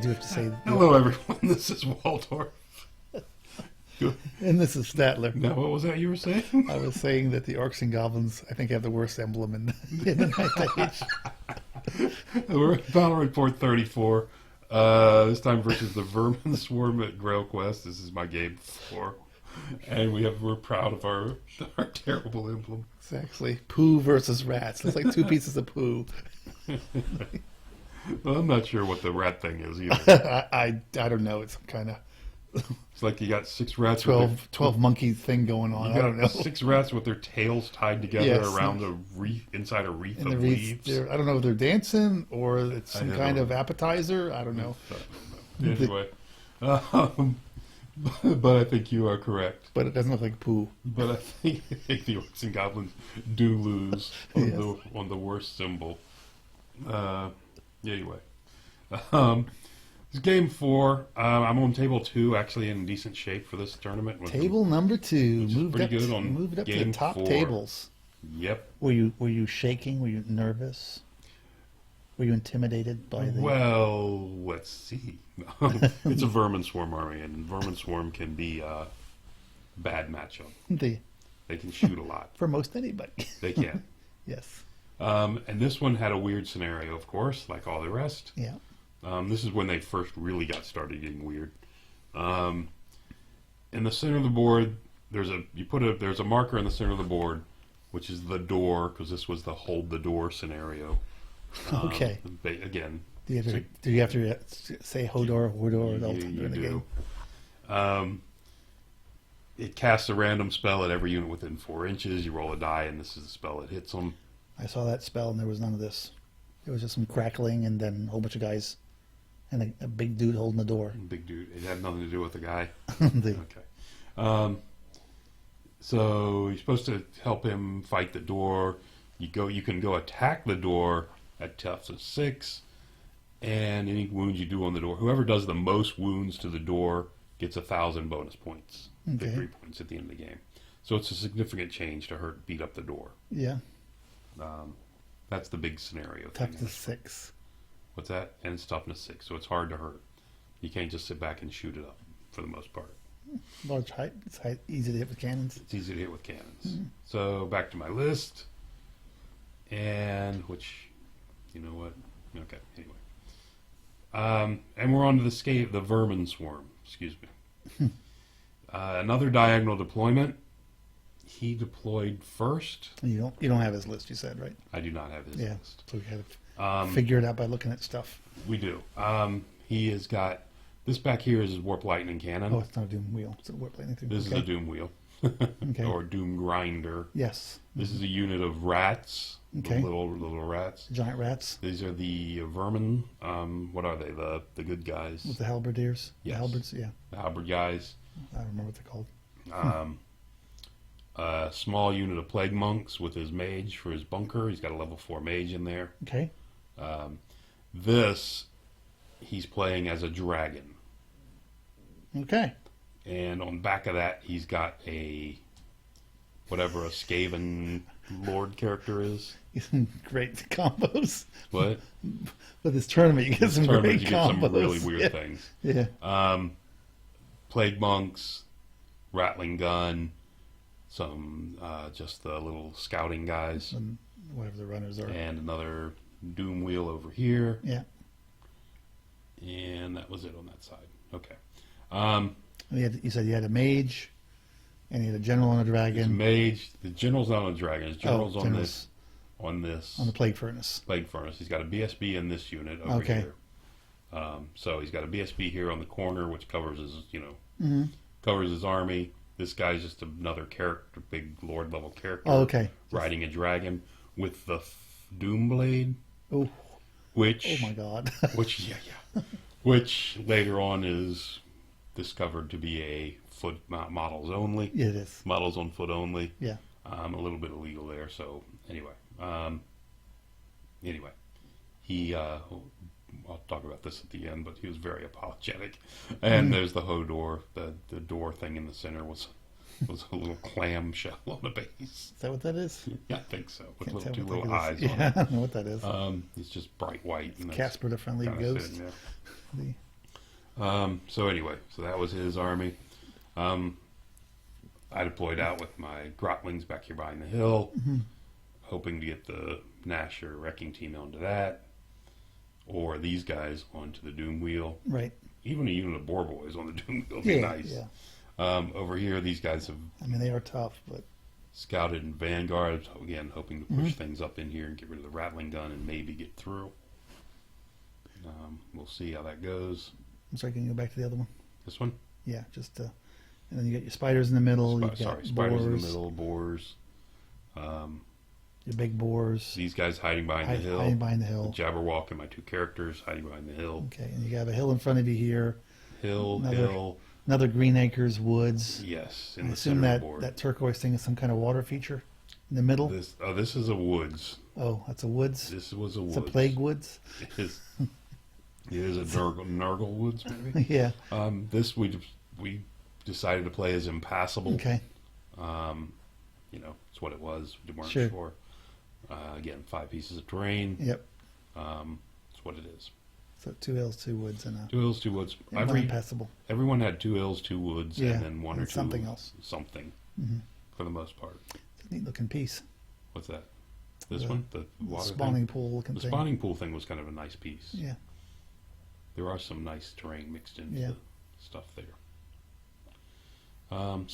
do have to say. Hello, everyone. This is Waldorf. And this is Statler. Now, what was that you were saying? I was saying that the Orcs and Goblins, I think, have the worst emblem in the Ninth Age. We're at Battle Report 34. This time versus the Vermin Swarm at Grail Quest. This is my game 4. And we're proud of our terrible emblem. It's actually poo versus rats. It's like two pieces of poo. Well, I'm not sure what the rat thing is either. I don't know. It's some kind of It's like you got 6 rats. 12 monkey thing going on. I don't know. 6 rats with their tails tied together Yes. around a wreath, inside a wreath And of leaves. I don't know if they're dancing or it's some kind of appetizer. I don't know. Anyway, but I think you are correct. But it doesn't look like poo. But I think the Orcs and Goblins do lose on, Yes. on the worst symbol. Anyway. It's game 4. I'm on table 2, actually in decent shape for this tournament. Table number 2 moved up to the game top 4. tables. Yep. Were you shaking? Were you nervous? Were you intimidated by the? Well, let's see. It's a Vermin Swarm army, and Vermin Swarm can be a bad matchup. They can shoot a lot. For most anybody. They can. Yes. And this one had a weird scenario, of course, like all the rest. Yeah. This is when they first really got started getting weird. In the center of the board, there's a marker in the center of the board, which is the door, because this was the hold the door scenario. Okay. Again, Do you have to say Hodor you do. It casts a random spell at every unit within 4 inches. You roll a die, and this is the spell that hits them. I saw that spell, and there was none of this. There was just some crackling, and then a whole bunch of guys, and a big dude holding the door. Big dude. It had nothing to do with the guy. Okay. So you're supposed to help him fight the door. You can go attack the door at toughs of 6, and any wounds you do on the door, whoever does the most wounds to the door gets 1,000 bonus points, victory points at the end of the game. So it's a significant change to beat up the door. Yeah. That's the big scenario. Toughness 6. What's that? And it's toughness 6, so it's hard to hurt. You can't just sit back and shoot it up for the most part. Large height. It's easy to hit with cannons. It's easy to hit with cannons. So back to my list, and you know what? Okay, anyway. And we're on to the Vermin Swarm. Excuse me. Another diagonal deployment. He deployed first. You don't have his list, you said, right? I do not have his list. So we had to figure it out by looking at stuff. We do. He has got this back here is his Warp Lightning Cannon. Oh, it's not a Doom Wheel. It's a Warp Lightning thing. This is a Doom Wheel. Okay. Or Doom Grinder. Yes. This is a unit of rats. Okay. The little rats. Giant rats. These are the Vermin. What are they? The good guys. With the halberdiers. Yes. The halberds, yeah. The halberd guys. I don't remember what they're called. A small unit of plague monks with his mage for his bunker. He's got a level 4 mage in there. Okay. He's playing as a dragon. Okay. And on the back of that, he's got whatever a Skaven Lord character is. Some great combos. What? With this tournament, you get some great you combos. get some really weird things. Yeah. Plague monks, rattling gun, some just the little scouting guys, And whatever the runners are. and another doom wheel over here, Yeah. and that was it on that side. Okay. You said you had a mage, and you had a general and a There's a dragon. mage. The general's not on the dragon. His general's on general's this on the plague furnace. plague furnace. He's got a BSB in this unit over Okay. here. So he's got a BSB here on the corner, which covers his, Mm-hmm. covers his army. This guy's just another character, big lord level character. Oh, okay. Riding a dragon with the Doom Blade, Oh. which Oh my God. which later on is discovered to be a foot models only. Yeah, it is. Models on foot only. Yeah. A little bit illegal there. So anyway, he. I'll talk about this at the end, but he was very apologetic. And there's the Hodor, the door thing in the center was a little clam shell on the base. Is that what that is? Yeah, I think so. With Can't tell two what little that eyes is. on Yeah, it. I don't know what that is. It's just bright white. And Casper the Friendly kinda Ghost. thin, So anyway, so that was his army. Um, I deployed out with my Grotlings back here behind the hill, hoping to get the Nasher wrecking team onto that, or these guys onto the Doom Wheel. Right. Even a unit of Boar Boys on the Doom Wheel would be nice. Yeah. Over here, these guys have I mean, they are tough, but scouted in Vanguard, again, hoping to push things up in here and get rid of the Rattling Gun and maybe get through. We'll see how that goes. I'm sorry, can you go back to the other one? This one? Yeah, just and then you got your spiders in the middle. You've got Spiders boars, in the middle, boars. your big boars. These guys hiding behind the hill. Hiding behind the hill. The Jabberwock and my two characters hiding behind the hill. Okay, and you have a hill in front of you here. Hill. Another Green Acres Woods. Yes, I in the assume center of the board. that turquoise thing is some kind of water feature in the middle. This is a woods. Oh, that's a woods. This was a It's woods. a plague woods. It is a Nurgle woods, maybe. Yeah. This we decided to play as impassable. Okay. It's what it was. We weren't Sure. sure. Again, 5 pieces of terrain. Yep. It's what it is. So 2 hills, 2 woods, and 2 hills, 2 woods. one impassable. Everyone had 2 hills, 2 woods, Yeah, and then 1 or and 2 something else. Something, for the most part. It's a neat looking piece. What's that? This The- one, the The water spawning thing? pool looking The thing. spawning pool thing was kind of a nice piece. Yeah. There are some nice terrain mixed into Yeah. the stuff there. On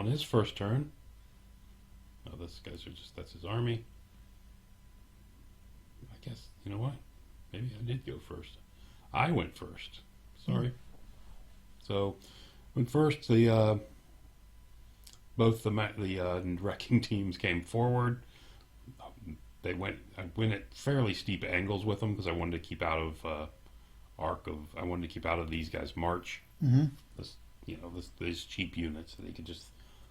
his first turn, that's his army. I guess, you know what? Maybe I did go first. I went first. Sorry. So, went first. Both the wrecking teams came forward. I went at fairly steep angles with them because I wanted to keep out of I wanted to keep out of these guys' march. Mm-hmm. These cheap units that they could just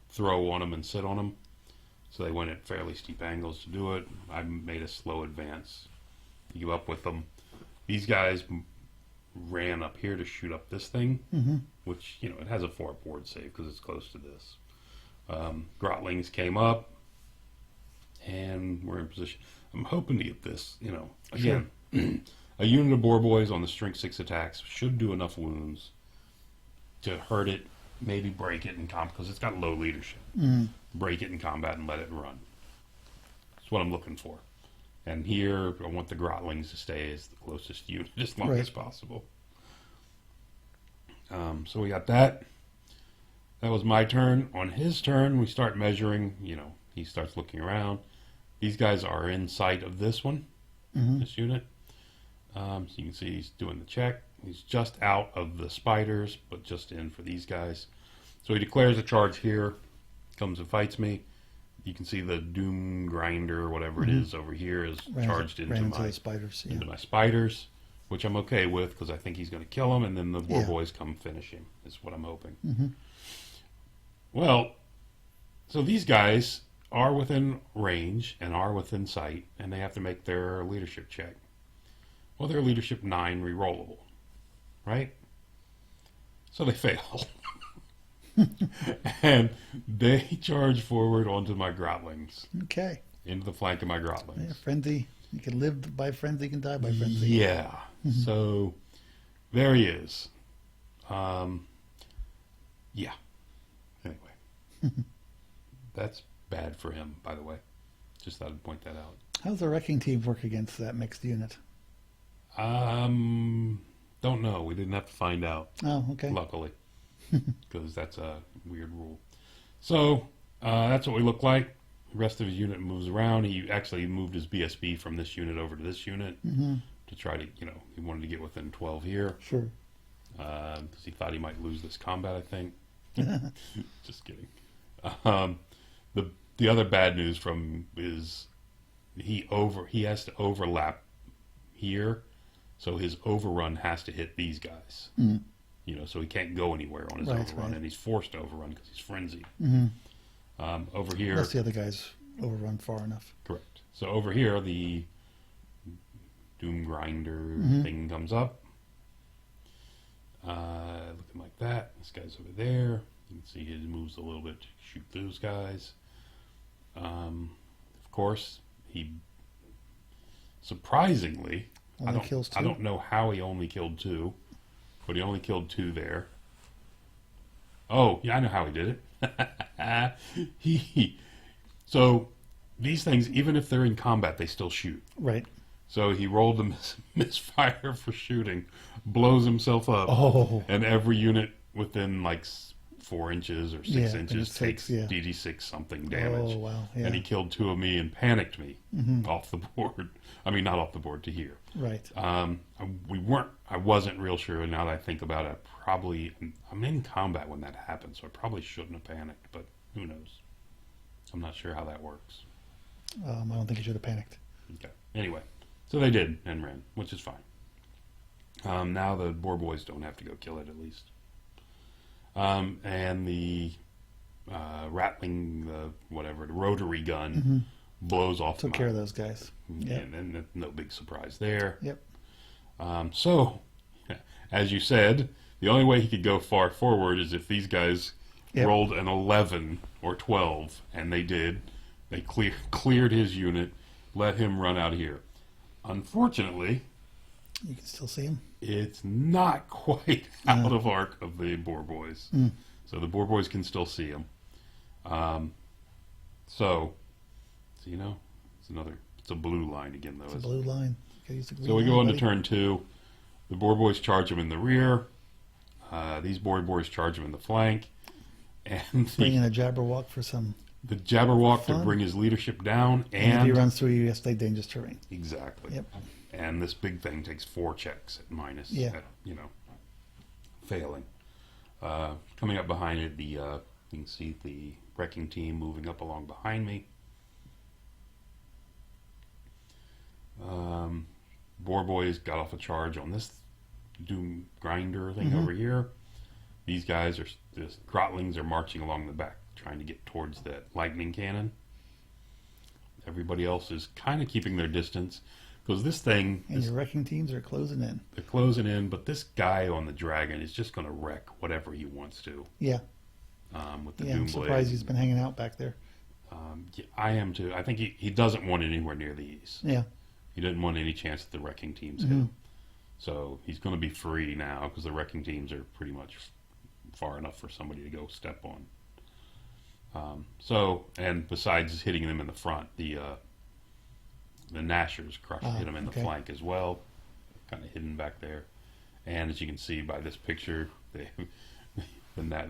throw on them and sit on them. So they went at fairly steep angles to do it. I made a slow advance to keep up with them. These guys ran up here to shoot up this thing, which, it has a 4 board save because it's close to this. Grotlings came up, and we're in position. I'm hoping to get this, again, a unit of Boar Boys on the strength 6 attacks should do enough wounds to hurt it, maybe break it in combat, because it's got low leadership. Break it in combat and let it run. That's what I'm looking for. And here, I want the Grotlings to stay as the closest unit as long as possible. So we got that. That was my turn. On his turn, we start measuring. He starts looking around. These guys are in sight of this one, this unit. So you can see he's doing the check. He's just out of the spiders, but just in for these guys. So he declares a charge here, comes and fights me. You can see the Doom Grinder, or whatever it is over here, is charged into the spiders. Yeah. into my spiders, which I'm okay with because I think he's going to kill him, and then the Boar Boys come finish him, is what I'm hoping. Well, so these guys are within range and are within sight, and they have to make their leadership check. Well, they're leadership 9 rerollable, right? So they fail. And they charge forward onto my Grotlings. Okay. Into the flank of my Grotlings. Yeah, frenzy. You can live by frenzy, you can die by frenzy. Yeah. So there he is. Yeah. Anyway. That's bad for him, by the way. Just thought I'd point that out. How does the wrecking team work against that mixed unit? Don't know. We didn't have to find out. Oh, okay. Luckily. Because that's a weird rule. So, that's what we look like. The rest of his unit moves around. He actually moved his BSB from this unit over to this unit to try to, he wanted to get within 12 here. Sure. Because he thought he might lose this combat, I think. Just kidding. The other bad news from is he has to overlap here, so his overrun has to hit these guys. So he can't go anywhere on his overrun, and he's forced to overrun because he's frenzied. Over here, unless the other guys overrun far enough. correct. So over here, the Doom Grinder thing comes up, looking like that. This guy's over there. You can see he moves a little bit to shoot those guys. Of course, he surprisingly, Only kills 2? I don't know how he only killed 2. but he only killed 2 there. Oh, yeah, I know how he did it. So these things, even if they're in combat, they still shoot. Right. So he rolled the misfire for shooting, blows himself up, Oh. and every unit within like 4 inches or 6 Yeah, I think inches it's takes 6, yeah. DD6 something damage. Oh, wow. Yeah. And he killed 2 of me and panicked me Mm-hmm. off the board. I mean, not off the board, to here. Right. I wasn't real sure. Now that I think about it, I'm in combat when that happened, so I probably shouldn't have panicked, but who knows? I'm not sure how that works. I don't think you should have panicked. Okay. Anyway, so they did and ran, which is fine. Now the boar boys don't have to go kill it, at least. And the rattling, the rotary gun blows off. Took care of those guys. Yep. And no big surprise there. Yep. So, as you said, the only way he could go far forward is if these guys Yep. rolled an 11 or 12, and they did. They cleared his unit, let him run out here. Unfortunately, You can still see him. it's not quite out of arc of the boar boys. So the boar boys can still see him. So you know, it's a blue line again, though. It's a blue line. Gotta use the green So we line, go into buddy. turn 2. The boar boys charge him in the rear. These boar boys charge him in the flank. And Bring in a Jabberwock for some. the Jabberwock to Fun. bring his leadership down. And if he And runs through you, you have to take dangerous terrain. exactly. Yep. And this big thing takes 4 checks at minus. Yeah. At, failing. Coming up behind it, you can see the wrecking team moving up along behind me. Boar boys got off a charge on this doom grinder thing over here. These guys the Grotlings are marching along the back, trying to get towards that lightning cannon. Everybody else is kind of keeping their distance because this thing, And your wrecking teams are closing in. they're closing in, but this guy on the dragon is just going to wreck whatever he wants to. Yeah. With the Yeah, doom I'm surprised blades. he's been hanging out back there. Yeah, I am too. I think he doesn't want it anywhere near these. Yeah. He didn't want any chance that the wrecking teams hit him. So he's going to be free now because the wrecking teams are pretty much far enough for somebody to go step on. And besides hitting them in the front, the Nashers hit him in the okay. flank as well, kind of hidden back there. And as you can see by this picture, they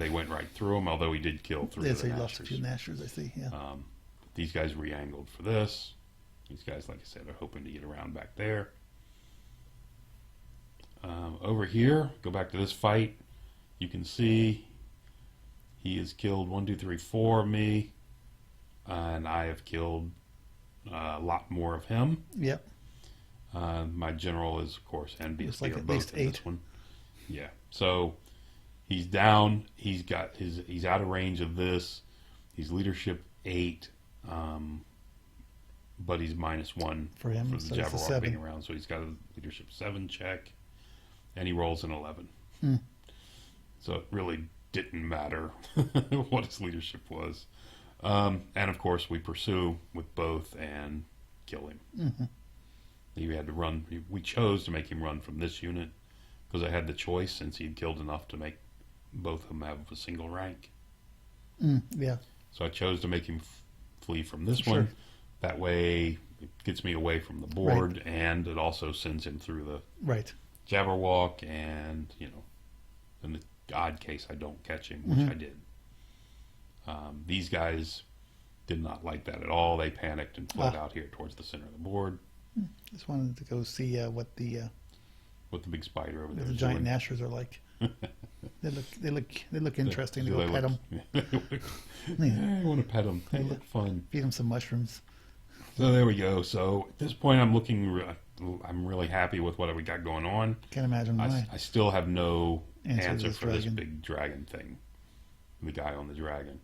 went right through him. Although he did kill 3 Yeah, of so the he lost a Nashers. few Nashers, I see. Yeah. These guys re-angled for this. These guys, like I said, are hoping to get around back there. Over here, go back to this fight. You can see he has killed 1, 2, 3, 4 of me, and I have killed a lot more of him. Yep. My general is, of course, envious. Looks like They are at both least in 8. this one. Yeah. So he's down. He's out of range of this. He's leadership 8. But he's -1 For him, for the so it's a Jabberwock 7. being around. So he's got a leadership 7 check, and he rolls an 11. So it really didn't matter what his leadership was. And of course, we pursue with both and kill him. He had to run. We chose to make him run from this unit because I had the choice since he'd killed enough to make both of them have a single rank. Yeah. So I chose to make him flee from this Sure. one. That way, it gets me away from the board, and it also sends him through the Right. Jabberwock, and in the odd case I don't catch him, which I did. These guys did not like that at all. They panicked and fled out here towards the center of the board Just wanted to go see what the big spider over there. is giant doing. Nashers are like. They look interesting. To Do go they pet look- them. Yeah, I want to pet them. They look fun. Feed them some mushrooms. So there we go. So at this point, I'm really happy with what we got going on. Can't imagine why. I still have no Answer to answer this for this dragon. big dragon thing. The guy on the dragon.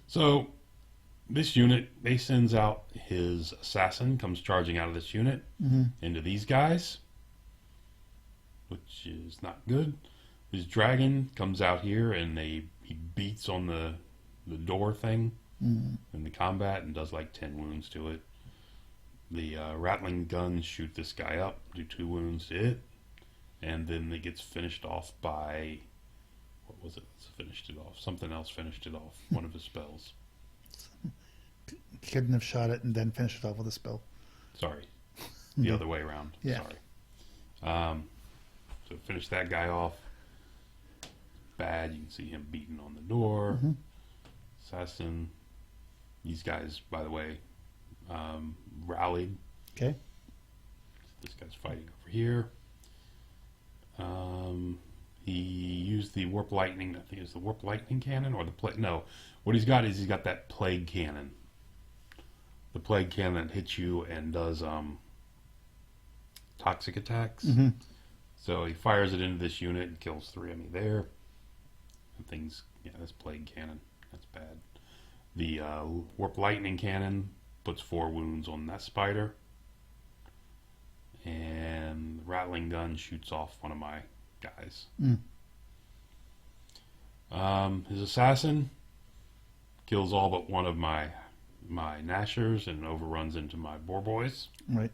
So this unit, they sends out his assassin, comes charging out of this unit into these guys, which is not good. His dragon comes out here and he beats on the door thing in the combat and does like 10 wounds to it. The rattling guns shoot this guy up, do 2 wounds to it. and then it gets finished off by, what was it? That's finished it off. Something else finished it off. One of his spells. Couldn't have shot it and then finished it off with a spell. Sorry, the Yeah. other way around. Yeah. Sorry. So finish that guy off. Bad. You can see him beating on the door. Mhm. Assassin. These guys, by the way, rallied. Okay. This guy's fighting over here. He used the warp lightning. I think it's the warp lightning cannon or the no. What he's got is he's got that plague cannon. The plague cannon that hits you and does toxic attacks. Mm-hmm. So he fires it into this unit and kills 3 of me there. And things, yeah, that's plague cannon. That's bad. The warp lightning cannon puts 4 wounds on that spider. And the rattling gun shoots off one of my guys. His assassin kills all but one of my Nashers and overruns into my boar boys. Right.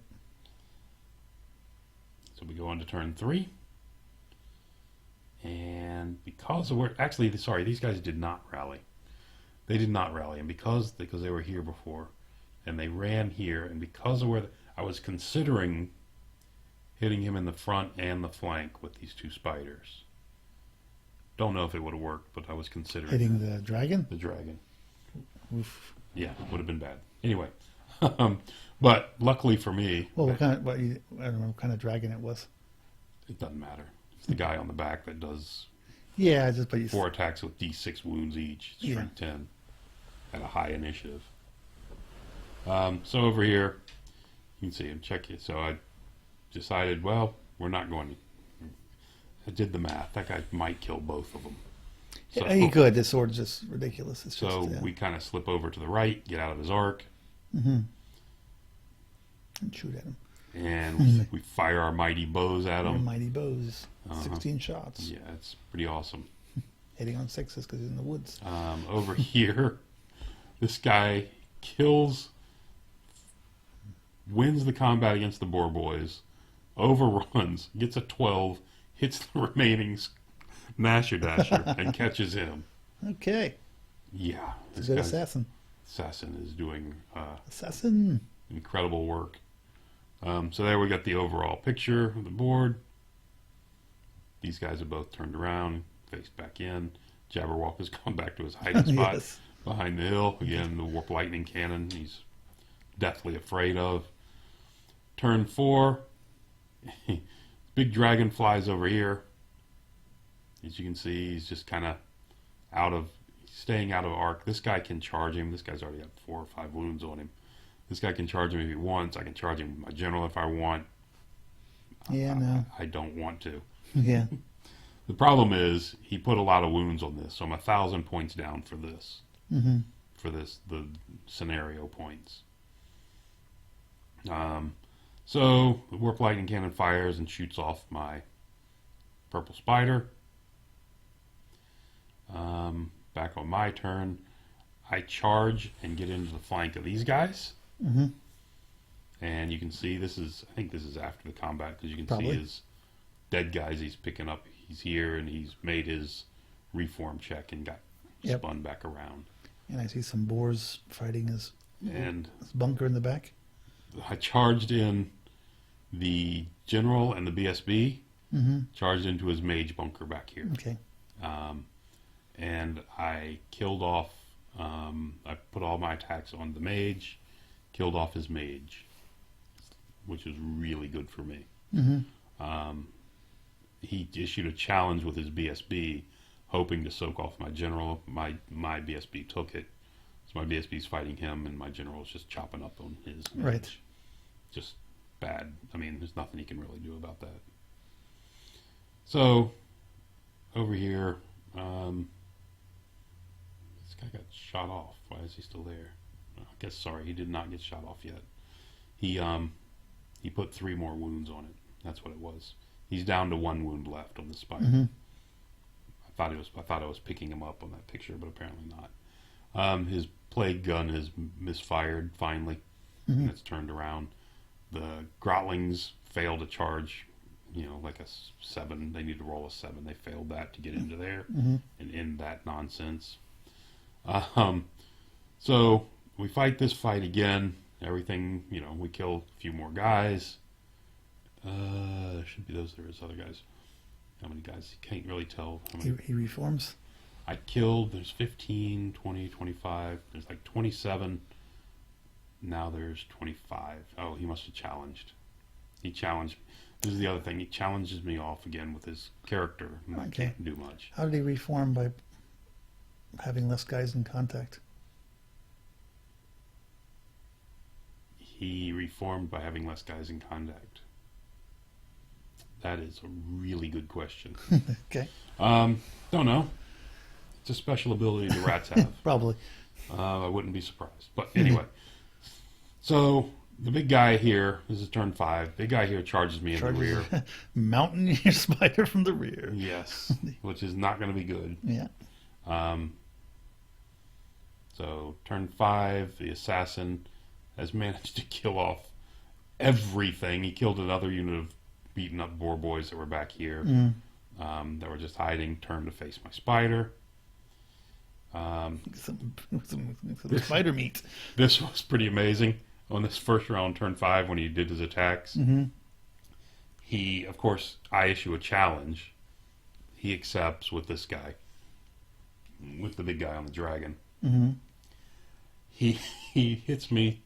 So we go on to turn 3. And because of sorry, these guys did not rally. They did not rally, and because they were here before, and they ran here, and because of where I was considering hitting him in the front and the flank with these 2 spiders. Don't know if it would have worked, but I was considering Hitting the dragon? the dragon. Oof. Yeah, would have been bad. Anyway, but luckily for me, Well, I don't know what kind of dragon it was. it doesn't matter. It's the guy on the back that does Yeah, just but you 4 attacks with D6 wounds each, strength 10, at a high initiative. So over here, you can see him. Check it. So I decided, well, we're not going to. I did the math. That guy might kill both of them. So, he could. This sword's just ridiculous. It's so just, we kind of slip over to the right, get out of his arc, and shoot at him. and we fire our mighty bows at Your him. mighty bows. Uh-huh. 16 shots. Yeah, it's pretty awesome. Hitting on 6s because he's in the woods. Over here, this guy wins the combat against the boar boys, overruns, gets a 12, hits the remaining Nasher Dasher, and catches him. Okay. Yeah. It's a good assassin. Assassin is doing Assassin. incredible work. So there we got the overall picture of the board. These guys have both turned around, faced back in. Jabberwock has gone back to his hiding spot Yes. behind the hill. Again, the warp lightning cannon he's deathly afraid of. Turn 4. Big dragon flies over here. As you can see, he's just kind of staying out of arc. This guy can charge him. This guy's already got 4 or 5 wounds on him. This guy can charge him if he wants. I can charge him with my general if I want. Yeah, no. I don't want to. Yeah. The problem is he put a lot of wounds on this, so I'm 1,000 points down for this. Mm-hmm. For this, the scenario points. So the warp lightning cannon fires and shoots off my purple spider. Back on my turn, I charge and get into the flank of these guys. Mm-hmm. And you can see I think this is after the combat, because you can Probably. see his dead guys he's picking up. He's here and he's made his reform check and got Yep. spun back around. And I see some boars fighting his And bunker in the back. I charged in the general and the BSB, Mm-hmm. charged into his mage bunker back here. Okay. And I killed off, I put all my attacks on the mage, killed off his mage, which was really good for me. Mm-hmm. He issued a challenge with his BSB, hoping to soak off my general. My BSB took it. So my BSB's fighting him, and my general's just chopping up on his mage. Right. Just bad. I mean, there's nothing he can really do about that. So, over here, this guy got shot off. Why is he still there? I guess, sorry, he did not get shot off yet. He put 3 more wounds on it. That's what it was. He's down to 1 wound left on the spider. Mm-hmm. I thought I was picking him up on that picture, but apparently not. His plague gun has misfired finally, Mm-hmm. and it's turned around. The grotlings failed to charge like a 7. They need to roll a 7. They failed that to get into there Mm-hmm. and end that nonsense. So we fight this fight again. Everything, we kill a few more guys. There should be there's other guys. How many guys? You can't really tell how many. He reforms. I killed, there's 15, 20, 25. There's like 27. Now there's 25. Oh, he must have challenged. He challenged. This is the other thing. He challenges me off again with his character, and I Okay. can't do much. How did he reform? By having less guys in contact. He reformed by having less guys in contact. That is a really good question. Okay. Don't know. It's a special ability the rats have. Probably. I wouldn't be surprised. But anyway, so the big guy here, this is turn 5. Big guy here charges me in the rear. Mountain your spider from the rear. Yes, which is not going to be good. Yeah. So turn 5, the assassin has managed to kill off everything. He killed another unit of beaten up boar boys that were back here. That were just hiding. Turned to face my spider. Some spider meat. This was pretty amazing. On this first round, turn 5, when he did his attacks, he, of course, I issue a challenge. He accepts with this guy, with the big guy on the dragon. He hits me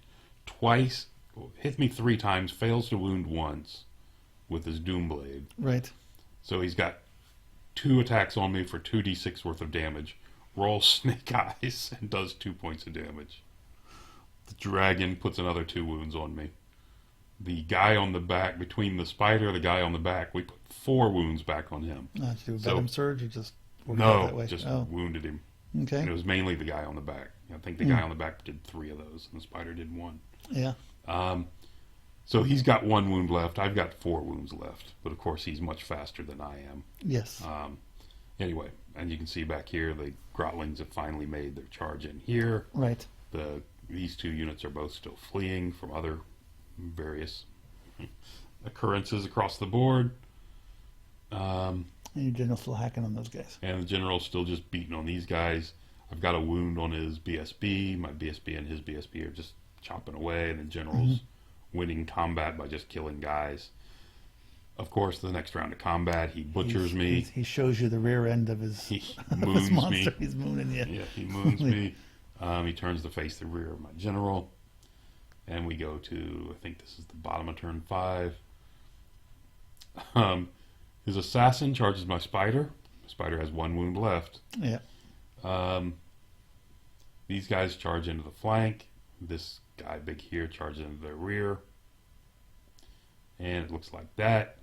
twice, hits me 3 times, fails to wound once with his doom blade. Right. So he's got 2 attacks on me for 2d6 worth of damage. Rolls snake eyes and does 2 points of damage. The dragon puts another 2 wounds on me. The guy on the back, between the spider and the guy on the back, we put 4 wounds back on him. Did you So- let him surge? You just worked out that No, way? just Oh, wounded him. okay. And it was mainly the guy on the back. I think the guy on the back did 3 of those, and the spider did 1. Yeah. So he's got 1 wound left. I've got 4 wounds left. But of course, he's much faster than I am. Yes. Anyway, and you can see back here, the Grotlings have finally made their charge in here. Right. These 2 units are both still fleeing from other various occurrences across the board. And your general's still hacking on those guys. And the general's still just beating on these guys. I've got a wound on his BSB. My BSB and his BSB are just chopping away, and the general's winning combat by just killing guys. Of course, the next round of combat, he butchers me. He shows you the rear end of his, He of his moons monster. me. He's mooning you. Yeah, he moons me. He turns to face the rear of my general. And we go to, I think this is the bottom of turn 5. His assassin charges my spider. My spider has 1 wound left. Yeah. These guys charge into the flank. This guy big here charges into the rear. And it looks like that.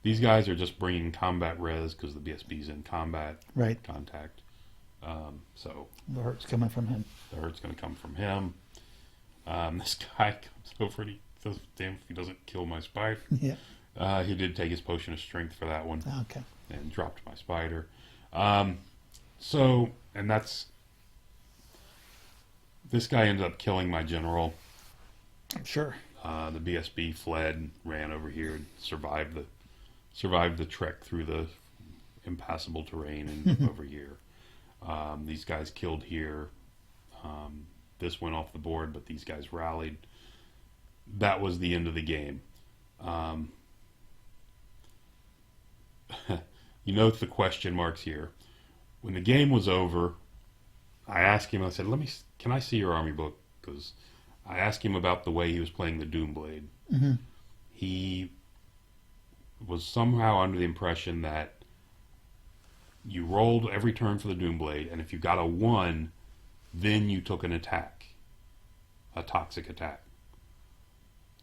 These guys are just bringing combat res because the BSB's in combat Right. contact. So The hurt's coming from him. the hurt's going to come from him. This guy comes over and he says, damn if he doesn't kill my spider. Yeah. He did take his potion of strength for that one Okay. and dropped my spider. And that's... This guy ended up killing my general. Sure. The BSB fled and ran over here and survived the trek through the impassable terrain and over here. These guys killed here. This went off the board, but these guys rallied. That was the end of the game. You note the question marks here. When the game was over, I asked him, I said, can I see your army book? Because I asked him about the way he was playing the Doomblade. He was somehow under the impression that you rolled every turn for the Doomblade, and if you got a 1, then you took an attack, a toxic attack.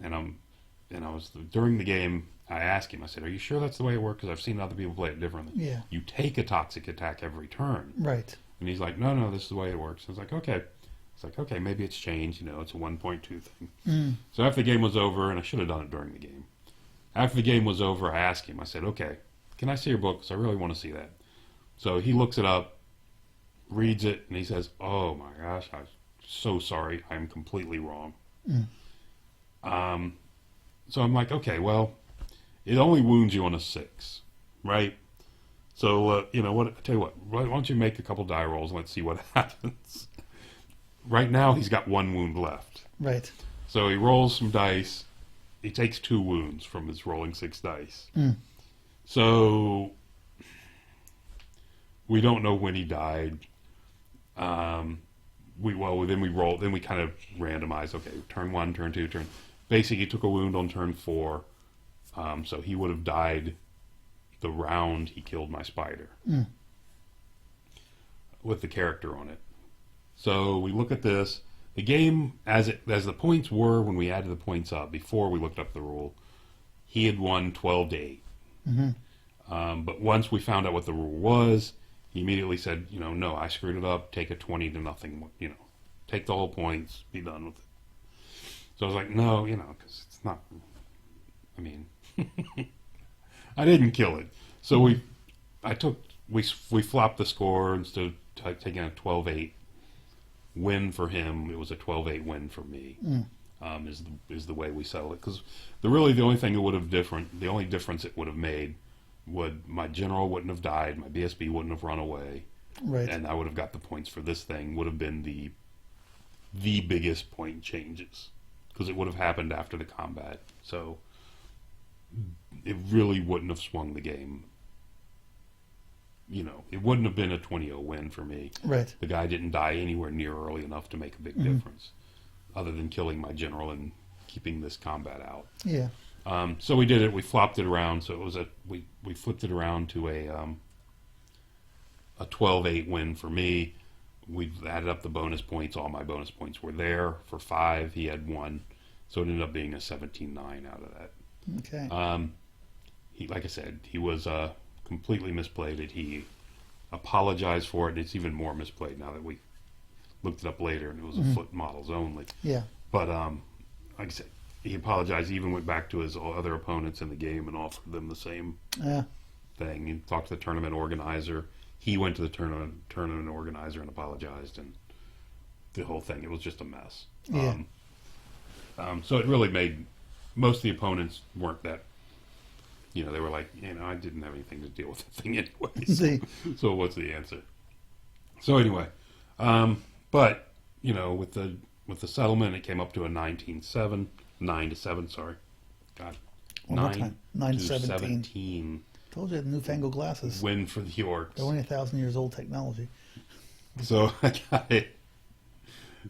And I was during the game. I asked him. I said, "Are you sure that's the way it works? Because I've seen other people play it differently. Yeah. You take a toxic attack every turn." Right. And he's like, "No, this is the way it works." I was like, "Okay." It's like, "Okay, maybe it's changed. It's a 1.2 thing." So after the game was over, and I should have done it during the game. After the game was over, I asked him. I said, "Okay, can I see your book? Because I really want to see that." So he looks it up, reads it, and he says, "Oh my gosh, I'm so sorry. I'm completely wrong." So I'm like, "Okay, well, it only wounds you on a 6, right? So you know what? I tell you what. Why don't you make a couple die rolls and let's see what happens. Right now he's got 1 wound left. Right. So he rolls some dice. He takes 2 wounds from his rolling 6 dice. So we don't know when he died. Then we roll. Then we kind of randomize. Okay, turn 1, turn 2, turn. Basically, he took a wound on turn 4, so he would have died the round he killed my spider with the character on it. So we look at this. The game, as the points were when we added the points up before we looked up the rule, he had won 12-8. But once we found out what the rule was, he immediately said, no, I screwed it up. Take a 20-0. Take the whole points. Be done with it. So I was like, no, because it's not. I mean, I didn't kill it. So we flopped the score instead of taking a 12-8 win for him. It was a 12-8 win for me. Is the way we settled it, because the only thing it would have the only difference it would have made would my general wouldn't have died, my BSB wouldn't have run away, Right. and I would have got the points for this thing. Would have been the biggest point changes, because it would have happened after the combat. So it really wouldn't have swung the game. It wouldn't have been a 20-0 win for me. Right. The guy didn't die anywhere near early enough to make a big difference, other than killing my general and keeping this combat out. Yeah. So we did it. We flopped it around. So it was we flipped it around to a 12-8 win for me. We added up the bonus points. All my bonus points were there for 5. He had 1, so it ended up being a 17-9 out of that. Okay. He, like I said, he was completely misplayed it. He apologized for it. It's even more misplayed now that we looked it up later, and it was a foot models only. Yeah. But like I said, he apologized. He even went back to his other opponents in the game and offered them the same thing. He talked to the tournament organizer. He went to the tournament organizer and apologized, and the whole thing. It was just a mess. Yeah. So it really made most of the opponents weren't that. They were like, I didn't have anything to deal with the thing anyway. So what's the answer? So anyway, but with the settlement, it came up to a 9-7. Sorry, God, One more time. 9-17. 17 Told you I had newfangled glasses. win for the Orcs. They're only 1,000 years old technology. So I got it.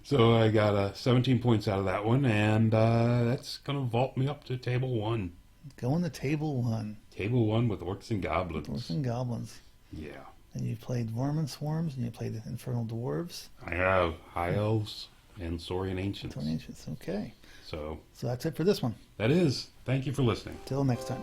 So I got 17 points out of that one, and that's gonna vault me up to table 1. Going to table 1. Table 1 with Orcs and Goblins. Orcs and Goblins. Yeah. And you played Vermin Swarms, and you played the Infernal Dwarves. I have High Elves and Saurian Ancients. Saurian Ancients, okay. So So that's it for this one. that is. Thank you for listening. Till next time.